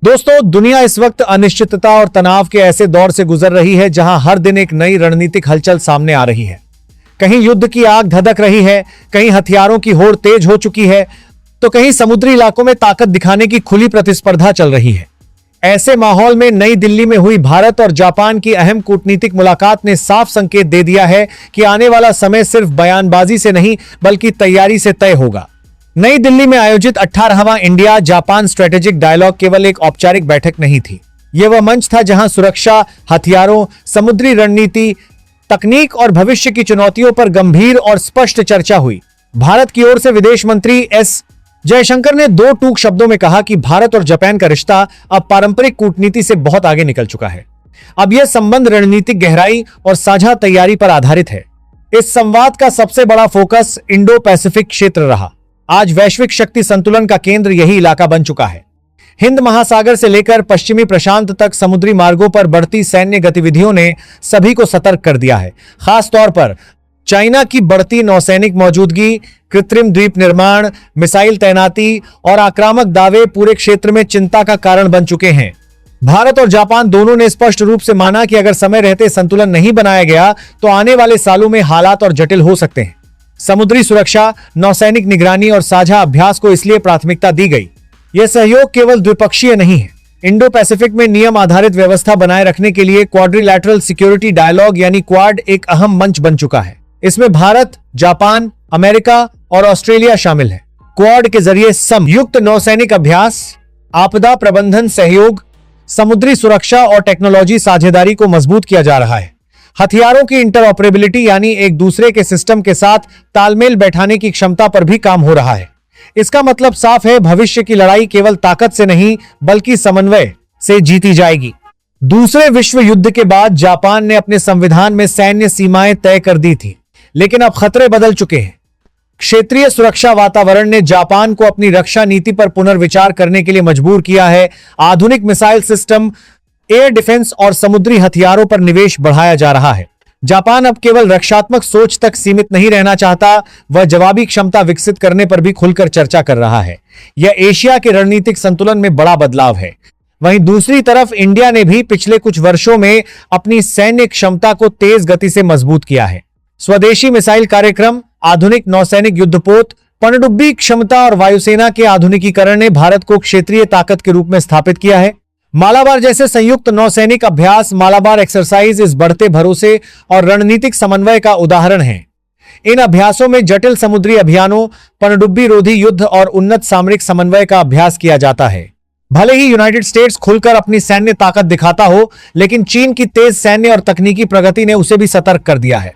दोस्तों, दुनिया इस वक्त अनिश्चितता और तनाव के ऐसे दौर से गुजर रही है जहां हर दिन एक नई रणनीतिक हलचल सामने आ रही है। कहीं युद्ध की आग धधक रही है, कहीं हथियारों की होड़ तेज हो चुकी है, तो कहीं समुद्री इलाकों में ताकत दिखाने की खुली प्रतिस्पर्धा चल रही है। ऐसे माहौल में नई दिल्ली में हुई भारत और जापान की अहम कूटनीतिक मुलाकात ने साफ संकेत दे दिया है कि आने वाला समय सिर्फ बयानबाजी से नहीं बल्कि तैयारी से तय होगा। नई दिल्ली में आयोजित 18वां इंडिया जापान स्ट्रेटेजिक डायलॉग केवल एक औपचारिक बैठक नहीं थी। यह वह मंच था जहां सुरक्षा, हथियारों, समुद्री रणनीति, तकनीक और भविष्य की चुनौतियों पर गंभीर और स्पष्ट चर्चा हुई। भारत की ओर से विदेश मंत्री एस जयशंकर ने दो टूक शब्दों में कहा कि भारत और जापान का रिश्ता अब पारंपरिक कूटनीति से बहुत आगे निकल चुका है। अब यह संबंध रणनीतिक गहराई और साझा तैयारी पर आधारित है। इस संवाद का सबसे बड़ा फोकस इंडो पैसिफिक क्षेत्र रहा। आज वैश्विक शक्ति संतुलन का केंद्र यही इलाका बन चुका है। हिंद महासागर से लेकर पश्चिमी प्रशांत तक समुद्री मार्गों पर बढ़ती सैन्य गतिविधियों ने सभी को सतर्क कर दिया है। खास तौर पर चाइना की बढ़ती नौसैनिक मौजूदगी, कृत्रिम द्वीप निर्माण, मिसाइल तैनाती और आक्रामक दावे पूरे क्षेत्र में चिंता का कारण बन चुके हैं। भारत और जापान दोनों ने स्पष्ट रूप से माना कि अगर समय रहते संतुलन नहीं बनाया गया तो आने वाले सालों में हालात और जटिल हो सकते हैं। समुद्री सुरक्षा, नौसैनिक निगरानी और साझा अभ्यास को इसलिए प्राथमिकता दी गई। यह सहयोग केवल द्विपक्षीय नहीं है। इंडो पैसिफिक में नियम आधारित व्यवस्था बनाए रखने के लिए क्वाड्रिलैटरल सिक्योरिटी डायलॉग यानी क्वाड एक अहम मंच बन चुका है। इसमें भारत, जापान, अमेरिका और ऑस्ट्रेलिया शामिल है। क्वाड के जरिए संयुक्त नौसैनिक अभ्यास, आपदा प्रबंधन सहयोग, समुद्री सुरक्षा और टेक्नोलॉजी साझेदारी को मजबूत किया जा रहा है। हथियारों की इंटरऑपरेबिलिटी यानी एक दूसरे के सिस्टम के साथ तालमेल बैठाने की क्षमता पर भी काम हो रहा है। इसका मतलब साफ है, भविष्य की लड़ाई केवल ताकत से नहीं बल्कि समन्वय से जीती जाएगी। दूसरे विश्व युद्ध के बाद जापान ने अपने संविधान में सैन्य सीमाएं तय कर दी थी, लेकिन अब खतरे बदल चुके हैं। क्षेत्रीय सुरक्षा वातावरण ने जापान को अपनी रक्षा नीति पर पुनर्विचार करने के लिए मजबूर किया है। आधुनिक मिसाइल सिस्टम, एयर डिफेंस और समुद्री हथियारों पर निवेश बढ़ाया जा रहा है। जापान अब केवल रक्षात्मक सोच तक सीमित नहीं रहना चाहता, वह जवाबी क्षमता विकसित करने पर भी खुलकर चर्चा कर रहा है। यह एशिया के रणनीतिक संतुलन में बड़ा बदलाव है। वहीं दूसरी तरफ इंडिया ने भी पिछले कुछ वर्षों में अपनी सैन्य क्षमता को तेज गति से मजबूत किया है। स्वदेशी मिसाइल कार्यक्रम, आधुनिक नौसैनिक युद्धपोत, पनडुब्बी क्षमता और वायुसेना के आधुनिकीकरण ने भारत को क्षेत्रीय ताकत के रूप में स्थापित किया है। मालाबार जैसे संयुक्त नौसैनिक अभ्यास, मालाबार एक्सरसाइज इस बढ़ते भरोसे और रणनीतिक समन्वय का उदाहरण है। इन अभ्यासों में जटिल समुद्री अभियानों, पनडुब्बी रोधी युद्ध और उन्नत सामरिक समन्वय का अभ्यास किया जाता है। भले ही यूनाइटेड स्टेट्स खुलकर अपनी सैन्य ताकत दिखाता हो, लेकिन चीन की तेज सैन्य और तकनीकी प्रगति ने उसे भी सतर्क कर दिया है।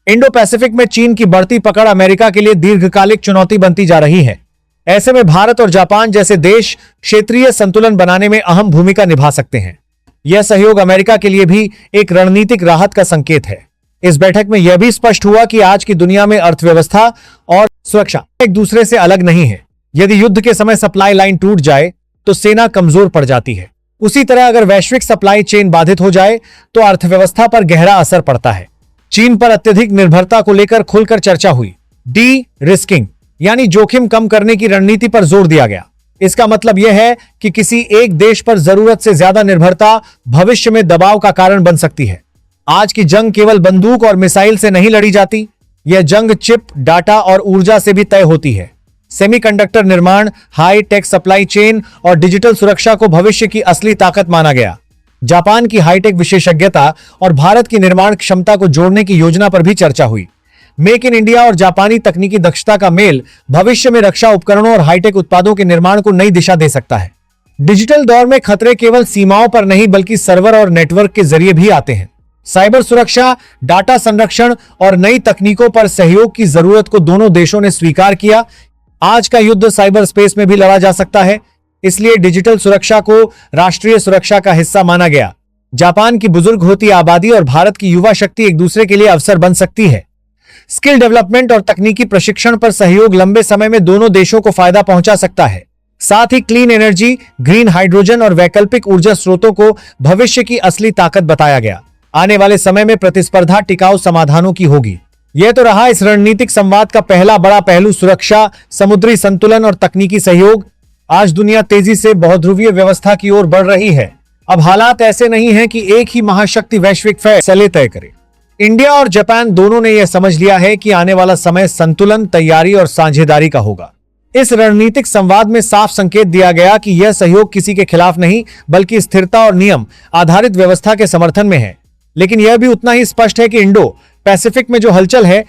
इंडो पैसिफिक में चीन की बढ़ती पकड़ अमेरिका के लिए दीर्घकालिक चुनौती बनती जा रही है। ऐसे में भारत और जापान जैसे देश क्षेत्रीय संतुलन बनाने में अहम भूमिका निभा सकते हैं। यह सहयोग अमेरिका के लिए भी एक रणनीतिक राहत का संकेत है। इस बैठक में यह भी स्पष्ट हुआ कि आज की दुनिया में अर्थव्यवस्था और सुरक्षा एक दूसरे से अलग नहीं है। यदि युद्ध के समय सप्लाई लाइन टूट जाए तो सेना कमजोर पड़ जाती है। उसी तरह अगर वैश्विक सप्लाई चेन बाधित हो जाए तो अर्थव्यवस्था पर गहरा असर पड़ता है। चीन पर अत्यधिक निर्भरता को लेकर खुलकर चर्चा हुई। डी रिस्किंग यानी जोखिम कम करने की रणनीति पर जोर दिया गया। इसका मतलब यह है कि किसी एक देश पर जरूरत से ज्यादा निर्भरता भविष्य में दबाव का कारण बन सकती है। आज की जंग केवल बंदूक और मिसाइल से नहीं लड़ी जाती, यह जंग चिप, डाटा और ऊर्जा से भी तय होती है। सेमीकंडक्टर निर्माण, हाई टेक सप्लाई चेन और डिजिटल सुरक्षा को भविष्य की असली ताकत माना गया। जापान की हाईटेक विशेषज्ञता और भारत की निर्माण क्षमता को जोड़ने की योजना पर भी चर्चा हुई। मेक इन इंडिया और जापानी तकनीकी दक्षता का मेल भविष्य में रक्षा उपकरणों और हाईटेक उत्पादों के निर्माण को नई दिशा दे सकता है। डिजिटल दौर में खतरे केवल सीमाओं पर नहीं बल्कि सर्वर और नेटवर्क के जरिए भी आते हैं। साइबर सुरक्षा, डाटा संरक्षण और नई तकनीकों पर सहयोग की जरूरत को दोनों देशों ने स्वीकार किया। आज का युद्ध साइबर स्पेस में भी लड़ा जा सकता है, इसलिए डिजिटल सुरक्षा को राष्ट्रीय सुरक्षा का हिस्सा माना गया। जापान की बुजुर्ग होती आबादी और भारत की युवा शक्ति एक दूसरे के लिए अवसर बन सकती है। स्किल डेवलपमेंट और तकनीकी प्रशिक्षण पर सहयोग लंबे समय में दोनों देशों को फायदा पहुंचा सकता है। साथ ही क्लीन एनर्जी, ग्रीन हाइड्रोजन और वैकल्पिक ऊर्जा स्रोतों को भविष्य की असली ताकत बताया गया। आने वाले समय में प्रतिस्पर्धा टिकाऊ समाधानों की होगी। यह तो रहा इस रणनीतिक संवाद का पहला बड़ा पहलू, सुरक्षा, समुद्री संतुलन और तकनीकी सहयोग। आज दुनिया तेजी से बहुध्रुवीय व्यवस्था की ओर बढ़ रही है। अब हालात ऐसे नहीं हैं कि एक ही महाशक्ति वैश्विक फैसले तय करे। इंडिया और जापान दोनों ने यह समझ लिया है कि आने वाला समय संतुलन, तैयारी और साझेदारी का होगा। इस रणनीतिक संवाद में साफ संकेत दिया गया कि यह सहयोग किसी के खिलाफ नहीं, बल्कि स्थिरता और नियम आधारित व्यवस्था के समर्थन में है। लेकिन यह भी उतना ही स्पष्ट है कि इंडो पैसिफिक में जो हलचल है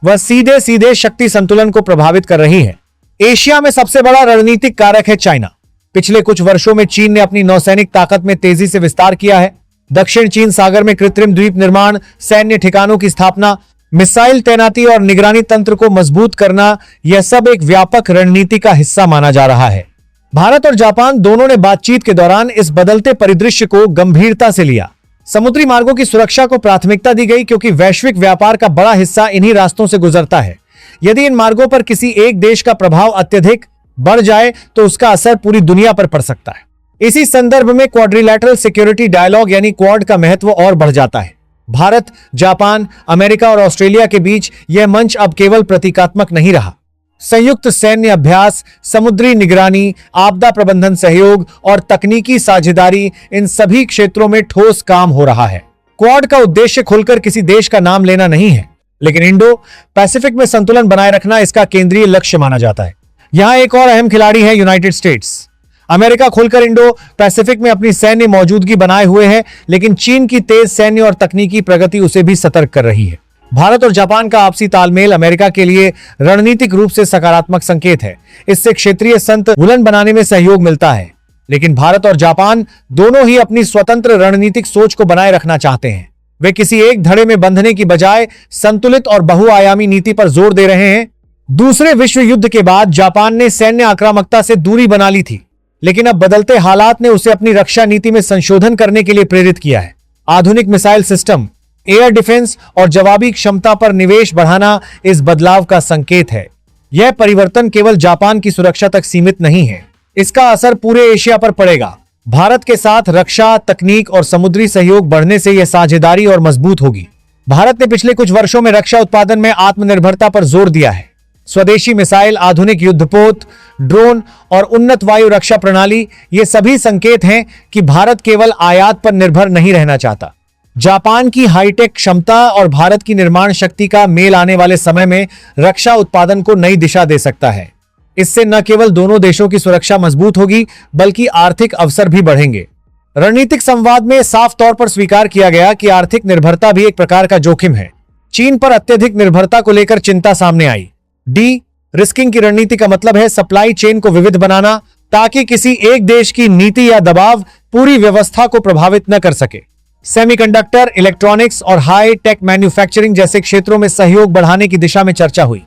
वह सीधे सीधे शक्ति संतुलन को प्रभावित कर रही है। एशिया में सबसे बड़ा रणनीतिक कारक है चाइना। पिछले कुछ वर्षों में चीन ने अपनी नौसैनिक ताकत में तेजी से विस्तार किया है। दक्षिण चीन सागर में कृत्रिम द्वीप निर्माण, सैन्य ठिकानों की स्थापना, मिसाइल तैनाती और निगरानी तंत्र को मजबूत करना, यह सब एक व्यापक रणनीति का हिस्सा माना जा रहा है। भारत और जापान दोनों ने बातचीत के दौरान इस बदलते परिदृश्य को गंभीरता से लिया। समुद्री मार्गों की सुरक्षा को प्राथमिकता दी गई क्योंकि वैश्विक व्यापार का बड़ा हिस्सा इन्हीं रास्तों से गुजरता है। यदि इन मार्गों पर किसी एक देश का प्रभाव अत्यधिक बढ़ जाए तो उसका असर पूरी दुनिया पर पड़ सकता है। इसी संदर्भ में क्वाड्रिलैटरल सिक्योरिटी डायलॉग यानी क्वाड का महत्व और बढ़ जाता है। भारत, जापान, अमेरिका और ऑस्ट्रेलिया के बीच यह मंच अब केवल प्रतीकात्मक नहीं रहा। संयुक्त सैन्य अभ्यास, समुद्री निगरानी, आपदा प्रबंधन सहयोग और तकनीकी साझेदारी, इन सभी क्षेत्रों में ठोस काम हो रहा है। क्वाड का उद्देश्य खुलकर किसी देश का नाम लेना नहीं है, लेकिन इंडो पैसिफिक में संतुलन बनाए रखना इसका केंद्रीय लक्ष्य माना जाता है। यहां एक और अहम खिलाड़ी है यूनाइटेड स्टेट्स। अमेरिका खुलकर इंडो पैसिफिक में अपनी सैन्य मौजूदगी बनाए हुए है, लेकिन चीन की तेज सैन्य और तकनीकी प्रगति उसे भी सतर्क कर रही है। भारत और जापान का आपसी तालमेल अमेरिका के लिए रणनीतिक रूप से सकारात्मक संकेत है। इससे क्षेत्रीय संतुलन बनाने में सहयोग मिलता है। लेकिन भारत और जापान दोनों ही अपनी स्वतंत्र रणनीतिक सोच को बनाए रखना चाहते हैं। वे किसी एक धड़े में बंधने की बजाय संतुलित और बहुआयामी नीति पर जोर दे रहे हैं। दूसरे विश्व युद्ध के बाद जापान ने सैन्य आक्रामकता से दूरी बना ली थी, लेकिन अब बदलते हालात ने उसे अपनी रक्षा नीति में संशोधन करने के लिए प्रेरित किया है। आधुनिक मिसाइल सिस्टम, एयर डिफेंस और जवाबी क्षमता पर निवेश बढ़ाना इस बदलाव का संकेत है। यह परिवर्तन केवल जापान की सुरक्षा तक सीमित नहीं है, इसका असर पूरे एशिया पर पड़ेगा। भारत के साथ रक्षा, तकनीक और समुद्री सहयोग बढ़ने से यह साझेदारी और मजबूत होगी। भारत ने पिछले कुछ वर्षों में रक्षा उत्पादन में आत्मनिर्भरता पर जोर दिया है। स्वदेशी मिसाइल, आधुनिक युद्धपोत, ड्रोन और उन्नत वायु रक्षा प्रणाली, ये सभी संकेत हैं कि भारत केवल आयात पर निर्भर नहीं रहना चाहता। जापान की हाईटेक क्षमता और भारत की निर्माण शक्ति का मेल आने वाले समय में रक्षा उत्पादन को नई दिशा दे सकता है। इससे न केवल दोनों देशों की सुरक्षा मजबूत होगी, बल्कि आर्थिक अवसर भी बढ़ेंगे। रणनीतिक संवाद में साफ तौर पर स्वीकार किया गया कि आर्थिक निर्भरता भी एक प्रकार का जोखिम है। चीन पर अत्यधिक निर्भरता को लेकर चिंता सामने आई। डी रिस्किंग की रणनीति का मतलब है सप्लाई चेन को विविध बनाना, ताकि किसी एक देश की नीति या दबाव पूरी व्यवस्था को प्रभावित न कर सके। सेमीकंडक्टर, इलेक्ट्रॉनिक्स और हाई टेक मैन्युफैक्चरिंग जैसे क्षेत्रों में सहयोग बढ़ाने की दिशा में चर्चा हुई।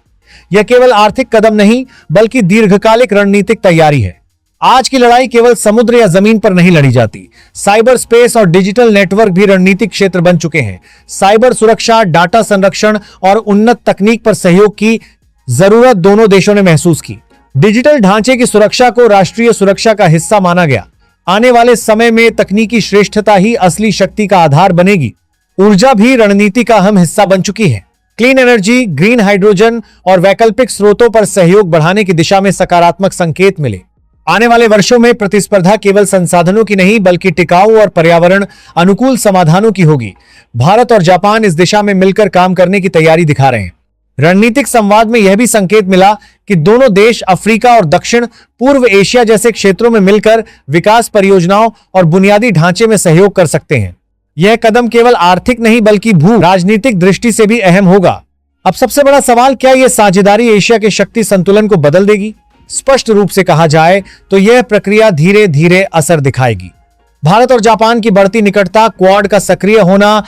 यह केवल आर्थिक कदम नहीं, बल्कि दीर्घकालिक रणनीतिक तैयारी है। आज की लड़ाई केवल समुद्र या जमीन पर नहीं लड़ी जाती। साइबर स्पेस और डिजिटल नेटवर्क भी रणनीतिक क्षेत्र बन चुके हैं। साइबर सुरक्षा, डाटा संरक्षण और उन्नत तकनीक पर सहयोग की जरूरत दोनों देशों ने महसूस की। डिजिटल ढांचे की सुरक्षा को राष्ट्रीय सुरक्षा का हिस्सा माना गया। आने वाले समय में तकनीकी श्रेष्ठता ही असली शक्ति का आधार बनेगी। ऊर्जा भी रणनीति का अहम हिस्सा बन चुकी है। क्लीन एनर्जी, ग्रीन हाइड्रोजन और वैकल्पिक स्रोतों पर सहयोग बढ़ाने की दिशा में सकारात्मक संकेत मिले। आने वाले वर्षों में प्रतिस्पर्धा केवल संसाधनों की नहीं, बल्कि टिकाऊ और पर्यावरण अनुकूल समाधानों की होगी। भारत और जापान इस दिशा में मिलकर काम करने की तैयारी दिखा रहे हैं। रणनीतिक संवाद में यह भी संकेत मिला कि दोनों देश अफ्रीका और दक्षिण पूर्व एशिया जैसे क्षेत्रों में मिलकर विकास परियोजनाओं और बुनियादी ढांचे में सहयोग कर सकते हैं। यह कदम केवल आर्थिक नहीं, बल्कि भू राजनीतिक दृष्टि से भी अहम होगा। अब सबसे बड़ा सवाल, क्या यह साझेदारी एशिया के शक्ति संतुलन को बदल देगी? स्पष्ट रूप से कहा जाए तो यह प्रक्रिया धीरे धीरे असर दिखाएगी। भारत और जापान की बढ़ती निकटता, क्वाड का सक्रिय होना,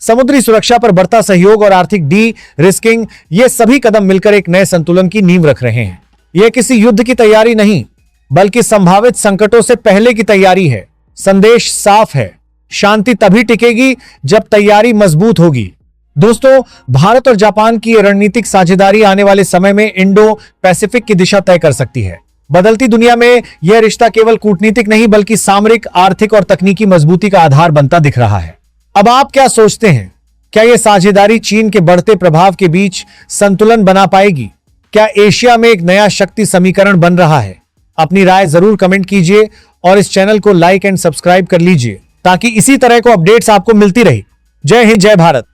समुद्री सुरक्षा पर बढ़ता सहयोग और आर्थिक डी रिस्किंग, ये सभी कदम मिलकर एक नए संतुलन की नींव रख रहे हैं। यह किसी युद्ध की तैयारी नहीं, बल्कि संभावित संकटों से पहले की तैयारी है। संदेश साफ है, शांति तभी टिकेगी जब तैयारी मजबूत होगी। दोस्तों, भारत और जापान की रणनीतिक साझेदारी आने वाले समय में इंडो पैसिफिक की दिशा तय कर सकती है। बदलती दुनिया में यह रिश्ता केवल कूटनीतिक नहीं, बल्कि सामरिक, आर्थिक और तकनीकी मजबूती का आधार बनता दिख रहा है। अब आप क्या सोचते हैं? क्या यह साझेदारी चीन के बढ़ते प्रभाव के बीच संतुलन बना पाएगी? क्या एशिया में एक नया शक्ति समीकरण बन रहा है? अपनी राय जरूर कमेंट कीजिए और इस चैनल को लाइक एंड सब्सक्राइब कर लीजिए ताकि इसी तरह को अपडेट्स आपको मिलती रही। जय हिंद, जय भारत।